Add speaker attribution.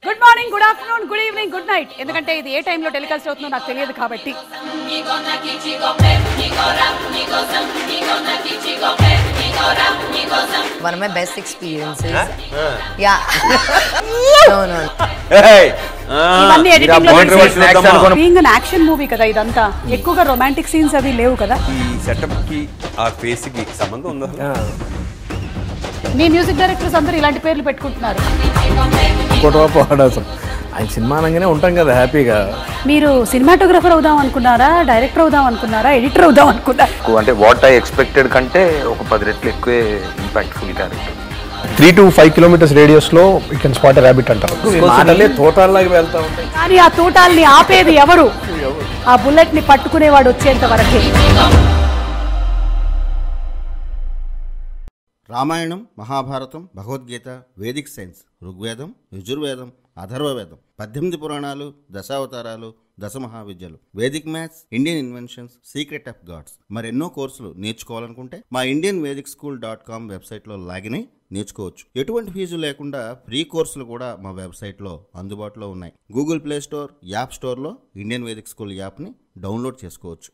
Speaker 1: Good morning, good afternoon, good evening, good night. ఎందుకంటే ఇది ఏ టైంలో టెలికాస్ట్ అవుతుందో నాకు తెలియదు కాబట్టి.
Speaker 2: One of my best experiences. Yeah. No.
Speaker 1: ఇవన్నీ ఎడిటింగ్ లో బీయింగ్ అన్ యాక్షన్ మూవీ కదా ఇదంతా. ఎక్కువగా రొమాంటిక్ సీన్స్ అవి లేవు కదా.
Speaker 3: ఈ సెటప్ కి ఆ ఫేస్ కి సంబంధం ఉందా?
Speaker 1: మీ మ్యూజిక్ డైరెక్టర్స్ అందరూ ఇలాంటి పేర్లు పెట్టుకుంటున్నారు.
Speaker 4: ఆయన సినిమా అనగానే ఉంటాం కదా హ్యాపీగా.
Speaker 1: మీరు సినిమాటోగ్రఫర్ అవుదాం అనుకున్నారా, డైరెక్టర్ అవుదాం అనుకున్నారా, ఎడిటర్ అవుదాం అనుకున్నారా?
Speaker 5: అంటే వాట్ ఐ ఎక్స్పెక్టెడ్ కంటే ఒక 10 రెట్లు ఎక్కువే impactful character.
Speaker 6: 3 to 5 kilometers radius లో you can spot a rabbit అంటారు.
Speaker 4: మాటలే తోటాల్లాగా వెళ్తా ఉంటాయి.
Speaker 1: కానీ ఆ తోటాల్ని ఆపేది ఎవరు? ఆ బుల్లెట్ ని పట్టుకునేవాడు వచ్చేంత వరకే.
Speaker 7: రామాయణం, మహాభారతం, భగవద్గీత, వేదిక్ సైన్స్, ఋగ్వేదం, యజుర్వేదం, అథర్వవేదం, 18 పురాణాలు, దశావతారాలు, 10 మహావిద్యలు, vedic maths, Indian inventions, secret of gods, మరెన్నో కోర్సులు నేర్చుకోవాలనుకుంటే మా indianvedicSchool.com వెబ్సైట్లో లాగిన్ అయి నేర్చుకోవచ్చు. ఎటువంటి ఫీజు లేకుండా ఫ్రీ కోర్సులు కూడా మా వెబ్సైట్లో అందుబాటులో ఉన్నాయి. గూగుల్ ప్లే స్టోర్, యాప్ స్టోర్లో ఇండియన్ వేదిక్ స్కూల్ యాప్ని డౌన్లోడ్ చేసుకోవచ్చు.